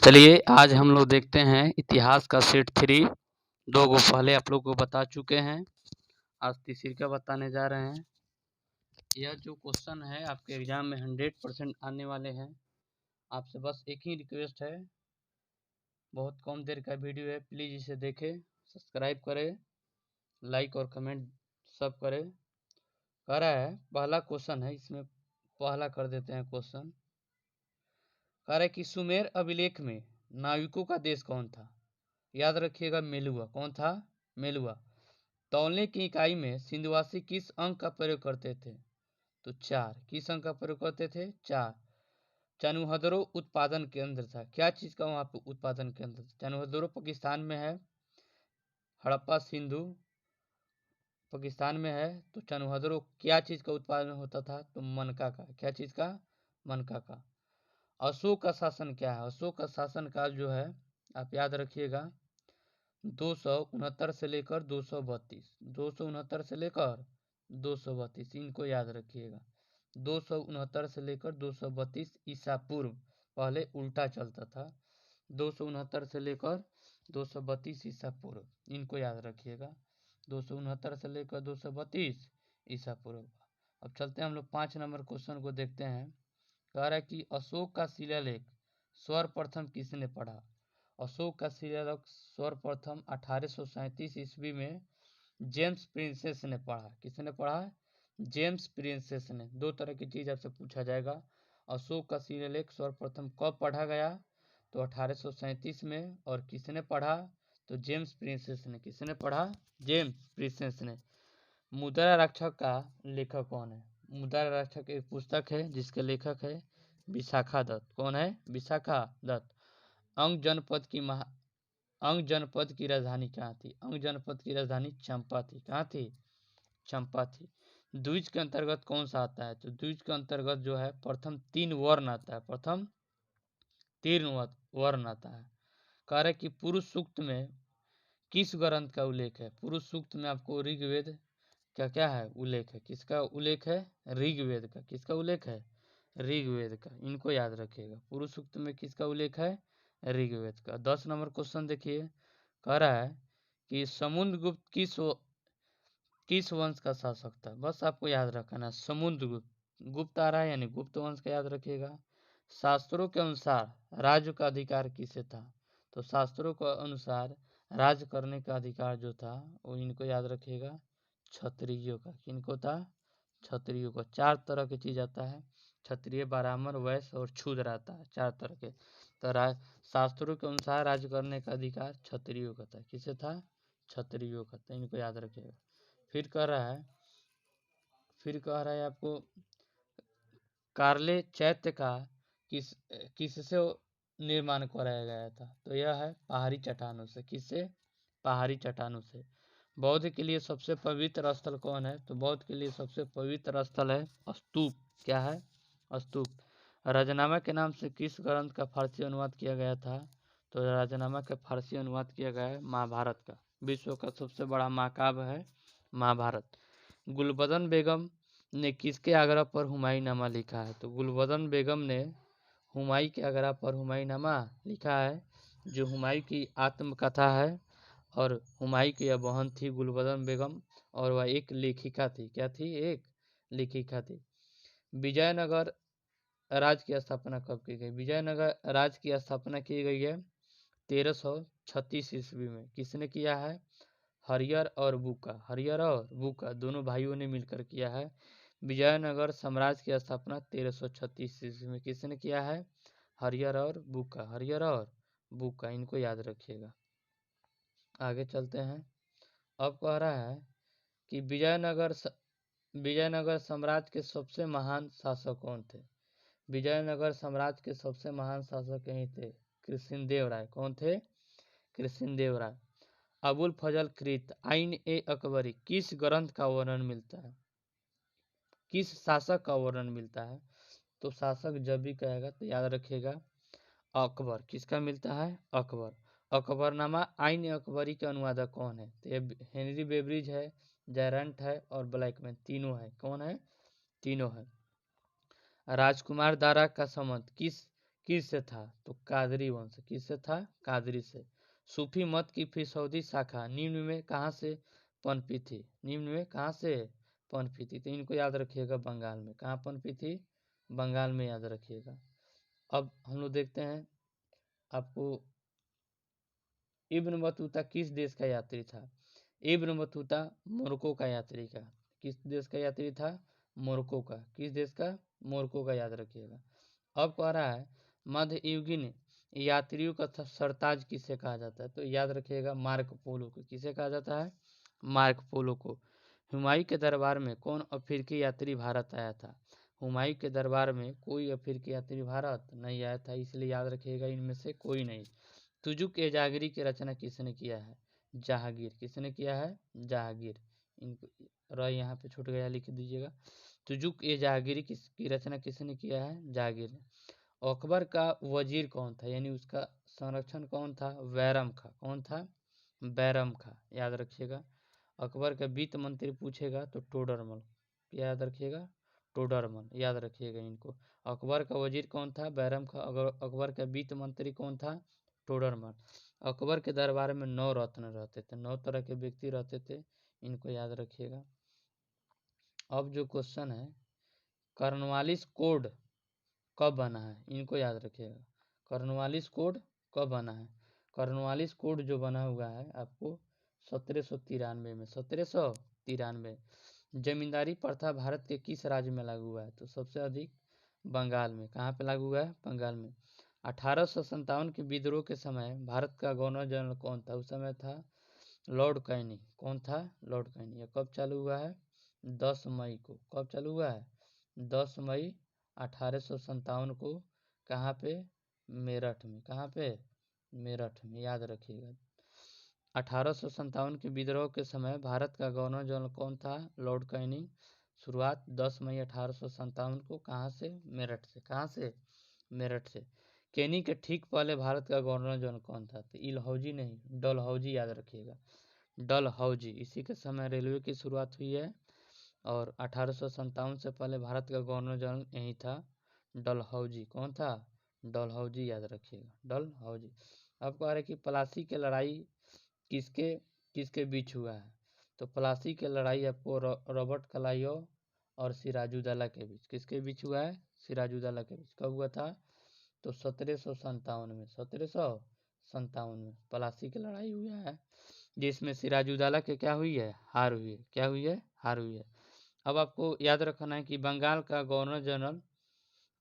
चलिए आज हम लोग देखते हैं इतिहास का सेट 3। 2 गो पहले आप लोग को बता चुके हैं, आज तीसरी का बताने जा रहे हैं। यह जो क्वेश्चन है आपके एग्जाम में 100% आने वाले हैं। आपसे बस एक ही रिक्वेस्ट है, बहुत कम देर का वीडियो है, प्लीज़ इसे देखें, सब्सक्राइब करें, लाइक और कमेंट सब करें। कह रहा है पहला क्वेश्चन है, इसमें पहला कर देते हैं क्वेश्चन। कह रहा है कि सुमेर अभिलेख में नाविकों का देश कौन था? याद रखिएगा मेलुआ। कौन था? मेलुआ। तौलने की इकाई में सिंधुवासी किस अंक का प्रयोग करते थे? तो 4। किस अंक का प्रयोग करते थे? 4। चानुहदरो उत्पादन केंद्र था। क्या चीज का वहां पे उत्पादन केंद्र था? चानुहदरो पाकिस्तान में है, हड़प्पा सिंधु पाकिस्तान में है। तो चानुहदरो क्या चीज का उत्पादन होता था? तो मनका का। क्या चीज का? मनका का। अशोक का शासन क्या है? अशोक का शासन काल जो है आप याद रखिएगा 269 से लेकर 232। 269 से लेकर 232, इनको याद रखिएगा। 269 से लेकर 232 ईसा पूर्व, पहले उल्टा चलता था। 269 से लेकर 232 ईसा पूर्व, इनको याद रखिएगा। 269 से लेकर 232 ईसा पूर्व। अब चलते हैं हम लोग 5 नंबर क्वेश्चन को देखते हैं। कह रहा है कि अशोक का शिलालेख सर्वप्रथम किसने पढ़ा? अशोक का शिलालेख सर्वप्रथम 1837 ईस्वी में जेम्स प्रिंसेस ने पढ़ा। किसने पढ़ा? जेम्स प्रिंसेस ने। 2 तरह की चीज आपसे पूछा जाएगा। अशोक का शिलालेख सर्वप्रथम कब पढ़ा गया? तो 1837 में। और किसने पढ़ा? तो जेम्स प्रिंसेस ने। किसने पढ़ा? जेम्स प्रिंसेस ने। मुद्रा रक्षक का लेखक कौन है? मुद्रा रक्षक एक पुस्तक है जिसके लेखक है विशाखा दत्त। कौन है? विशाखा दत्त। अंग जनपद की राजधानी कहाँ थी? अंग जनपद की राजधानी चंपा थी। कहाँ थी? चंपा थी। द्विज के अंतर्गत कौन सा आता है? तो द्विज के अंतर्गत जो है प्रथम 3 वर्ण आता है। प्रथम 3 वर्ण आता है। कह रहे कि पुरुष सूक्त में किस ग्रंथ का उल्लेख है? पुरुष सूक्त में आपको ऋग्वेद का क्या है? उल्लेख है। किसका उल्लेख है? ऋग्वेद का। किसका उल्लेख है? ऋग्वेद का। इनको याद रखिएगा। पुरुष सूक्त में किसका उल्लेख है? ऋग्वेद का। 10 नंबर क्वेश्चन देखिए। कह रहा है कि समुद्रगुप्त किस वंश का शासक था? बस आपको याद रखना, समुद्रगुप्त। गुप्त आ रहा है यानी गुप्त वंश का याद रखिएगा। शास्त्रों के अनुसार राज्य का अधिकार किसे था? तो शास्त्रों के अनुसार राज्य करने का अधिकार जो था वो इनको याद रखिएगा, क्षत्रियों का। किनको था? क्षत्रियों का। 4 तरह की चीज आता है, क्षत्रिय, ब्राह्मण, वैश्य और शूद्र आता है, 4 तरह के। तो शास्त्रों के अनुसार राज्य करने का अधिकार क्षत्रियों का था। किसे था? क्षत्रियों का था। इनको याद रखिएगा। फिर कह रहा है आपको कार्ले चैत्य का किससे निर्माण कराया गया था? तो यह है पहाड़ी चट्टानों से। किससे? पहाड़ी चट्टानों से। बौद्ध के लिए सबसे पवित्र स्थल कौन है? तो बौद्ध के लिए सबसे पवित्र स्थल है स्तूप। क्या है? स्तूप। राजनामा के नाम से किस ग्रंथ का फारसी अनुवाद किया गया था? तो राजनामा का फारसी अनुवाद किया गया है महाभारत का। विश्व का सबसे बड़ा महाकाव्य है महाभारत। गुलबदन बेगम ने किसके आग्रह पर हुमायूंनामा लिखा है? तो गुलबदन बेगम ने हुमायूं के आग्रह पर हुमायूंनामा लिखा है, जो हुमायूं की आत्मकथा है। और हुमायूं की यह बहन थी गुलबदन बेगम, और वह एक लेखिका थी। क्या थी? एक लेखिका थी। विजयनगर राज्य की स्थापना कब की गई? विजयनगर राज्य की स्थापना की गई है 1336 ईस्वी में। किसने किया है? हरियर और बुका दोनों भाइयों ने मिलकर किया है। विजयनगर साम्राज्य की स्थापना 1336 ईस्वी में किसने किया है? हरियर और बुका। इनको याद रखिएगा। आगे चलते हैं। अब कह रहा है कि विजयनगर साम्राज्य के सबसे महान शासक कौन थे? विजयनगर साम्राज्य के सबसे महान शासक यही थे, कृष्णदेव राय। कौन थे? कृष्णदेव राय। अबुल फजल कृत आइन ए अकबरी किस ग्रंथ का वर्णन मिलता है? किस शासक का वर्णन मिलता है? तो शासक जब भी कहेगा तो याद रखिएगा अकबर। किसका मिलता है? अकबर। अकबरनामा आइन अकबरी के अनुवादक कौन है? तो ये हेनरी बेब्रिज है, जयरंट है और ब्लैकमैन, तीनों है। कौन है? तीनों है। राजकुमार दारा का संबंध किससे था? तो कादरी वंश। किससे था? कादरी से। सूफी मत की फिसौदी शाखा निम्न में कहाँ से पनपी थी? निम्न में कहाँ से पनपी थी? तो इनको याद रखिएगा, बंगाल में। कहाँ पनपी थी? बंगाल में, याद रखिएगा। अब हम लोग देखते हैं आपको इब्न बतूता किस देश का यात्री था? इब्न बतूता मोरक्को का यात्री का। किस देश का यात्री था? मोरक्को का। किस देश का? मोरक्को का, याद रखिएगा। अब कह रहा है मध्ययुगीन यात्रियों का सरताज किसे कहा जाता है? तो याद रखिएगा मार्को पोलो को। किसे कहा जाता है? मार्को पोलो को। हुमायूं के दरबार में कौन अफ्रीकी यात्री भारत आया था? हुमायूं के दरबार में कोई अफ्रीकी यात्री भारत नहीं आया था, इसलिए याद रखिएगा इनमें से कोई नहीं। तुजुक ए जागीरी की रचना किसने किया है? जहांगीर। किसने किया है? जहांगीर। इनको र यहाँ पे छूट गया, लिख दीजिएगा। तुजुक ए जहांगीरी की रचना किसने किया है? जहांगीर ने। अकबर का वजीर कौन था, यानी उसका संरक्षण कौन था? बैरम खां। कौन था? बैरम खां, याद रखिएगा। अकबर का वित्त मंत्री पूछेगा तो टोडरमल। याद रखिएगा, टोडरमल, याद रखिएगा इनको। अकबर का वजीर कौन था? बैरम खां। अकबर का वित्त मंत्री कौन था? टोडरमल। अकबर के दरबार में 9 रत्न रहते थे, 9 तरह के व्यक्ति रहते थे, इनको याद रखिएगा। अब जो क्वेश्चन है, कॉर्नवालिस कोड कब बना है? इनको याद रखिएगा। कॉर्नवालिस कोड कब बना है? कॉर्नवालिस कोड जो बना हुआ है आपको 1793 में। 1793। जमींदारी प्रथा भारत के किस राज्य में लागू हुआ है? तो सबसे अधिक बंगाल में। कहाँ पे लागू हुआ है? बंगाल में। 1857 के विद्रोह के समय भारत का गवर्नर जनरल कौन था? उस समय था लॉर्ड कैनी। कौन था? लॉर्ड कैनी। यह कब चालू हुआ है? 10 मई को। कब चालू हुआ है? 10 मई 1857 को। कहाँ पे? मेरठ में। कहाँ पे? मेरठ में, याद रखिएगा। 1857 के विद्रोह के समय भारत का गवर्नर जनरल कौन था? Lord Canning. शुरुआत 10 मई 1857 को। कहाँ से? मेरठ से। कहाँ से? मेरठ से। कैनी के ठीक पहले भारत का गवर्नर जनरल कौन था? तो इलहौजी नहीं, डलहौजी, याद रखिएगा। डलहौजी। इसी के समय रेलवे की शुरुआत हुई है, और 1857 से पहले भारत का गवर्नर जनरल यही था, डलहौजी। कौन था? डलहौजी, याद रखिएगा, डलहौजी। अब कह रहे कि प्लासी की लड़ाई किसके किसके बीच हुआ है? तो प्लासी की लड़ाई आपको रॉबर्ट क्लाइव और सिराजुद्दौला के बीच। किसके बीच हुआ है? सिराजुद्दौला के बीच। कब हुआ था? तो 1757 में। 1757 में प्लासी की लड़ाई हुआ है, जिसमें सिराजुद्दौला के क्या हुई है? हार हुई है। क्या हुई है? हार हुई है। अब आपको याद रखना है कि बंगाल का गवर्नर जनरल,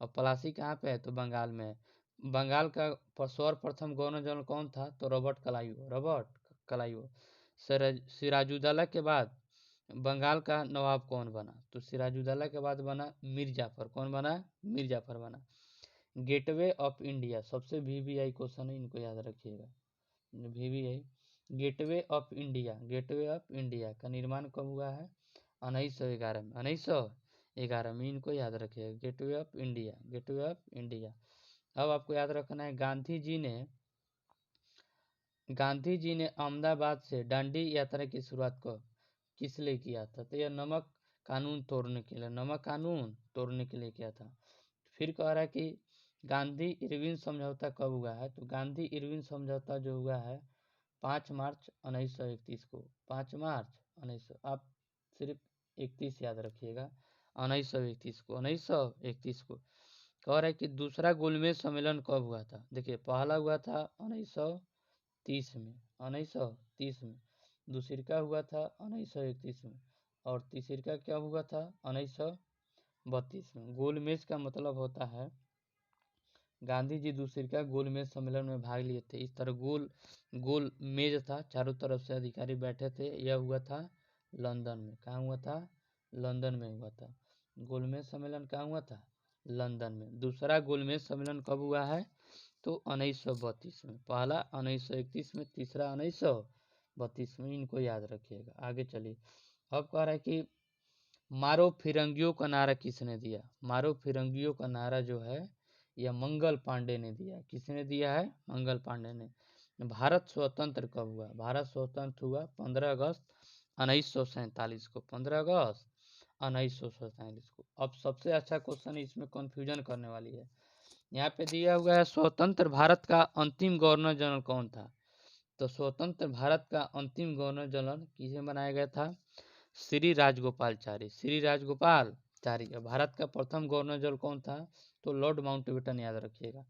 और प्लासी कहाँ पे है? तो बंगाल में है। बंगाल का सर्वप्रथम गवर्नर जनरल कौन था? तो Robert Clive. Robert Clive. Sirajuddaula के बाद बंगाल का नवाब कौन बना? तो सिराजुद्दौला के बाद बना मीर जाफर। कौन बना? मीर जाफर बना। गेटवे ऑफ इंडिया, सबसे वीवीआई क्वेश्चन है, इनको याद रखिएगा। VVI, gateway of India. Gateway of India का निर्माण कब हुआ है? 1911 में। 1911 में, इनको याद रखिएगा। Gateway of India, gateway of India. अब आपको याद रखना है, गांधी जी ने अहमदाबाद से दांडी यात्रा की शुरुआत को किस लिए किया था? तो यह नमक कानून तोड़ने के लिए, नमक कानून तोड़ने के लिए किया था। फिर कह रहा है कि गांधी इरविन समझौता कब हुआ है? तो गांधी इरविन समझौता जो हुआ है 5 मार्च 1931 को। 5 मार्च 1900, आप सिर्फ 31 याद रखिएगा, 1931 को। 1931 को। कह रहा है कि दूसरा गोलमेज सम्मेलन कब हुआ था? देखिए, पहला हुआ था 1930 में, 1930 में। दूसरा हुआ था 1931 में, और तीसरा क्या हुआ था? 1932 में। गोलमेज का मतलब होता है, गांधी जी दूसरा गोलमेज सम्मेलन में भाग लिए थे। इस तरह गोल मेज था, चारों तरफ से अधिकारी बैठे थे। यह हुआ था लंदन में। कहाँ हुआ था? लंदन में हुआ था। गोलमेज सम्मेलन कहाँ हुआ था? लंदन में। दूसरा गोलमेज सम्मेलन कब हुआ है? तो 1932 में। पहला 1931 में, तीसरा 1932 में। इनको याद रखिएगा। आगे चलिए। अब कह रहा है कि मारो फिरंगियों का नारा किसने दिया? मारो फिरंगियों का नारा जो है, यह मंगल पांडे ने दिया। किसने दिया है? मंगल पांडे ने। भारत स्वतंत्र कब हुआ? भारत स्वतंत्र हुआ 15 अगस्त 1947 को। 15 अगस्त 1947 को। अब सबसे अच्छा क्वेश्चन, इसमें कंफ्यूजन करने वाली है। यहाँ पे दिया हुआ है स्वतंत्र भारत का अंतिम गवर्नर जनरल कौन था। तो स्वतंत्र भारत का अंतिम गवर्नर जनरल किसे बनाया गया था, श्री राजगोपालचारी। श्री राजगोपालचारी। भारत का प्रथम गवर्नर जनरल कौन था, तो लॉर्ड माउंटबेटन, याद रखिएगा।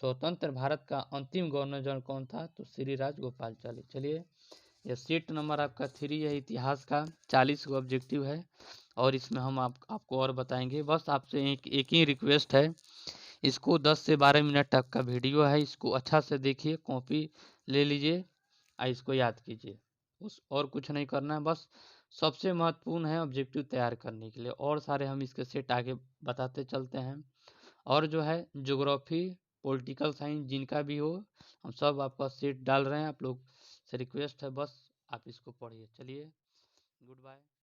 स्वतंत्र भारत का अंतिम गवर्नर जनरल कौन था, तो श्री राजगोपालचारी। चलिए, यह सीट नंबर आपका 3 है इतिहास का। 40 को ऑब्जेक्टिव है और इसमें हम आपको और बताएंगे। बस आपसे एक ही रिक्वेस्ट है, इसको 10 से 12 मिनट तक का वीडियो है, इसको अच्छा से देखिए, कॉपी ले लीजिए और इसको याद कीजिए। उस और कुछ नहीं करना है, बस सबसे महत्वपूर्ण है ऑब्जेक्टिव तैयार करने के लिए, और सारे हम इसके सेट आगे बताते चलते हैं। और जो है ज्योग्राफी, पॉलिटिकल साइंस जिनका भी हो, हम सब आपका सेट डाल रहे हैं। आप लोग से रिक्वेस्ट है, बस आप इसको पढ़िए। चलिए, गुड बाय।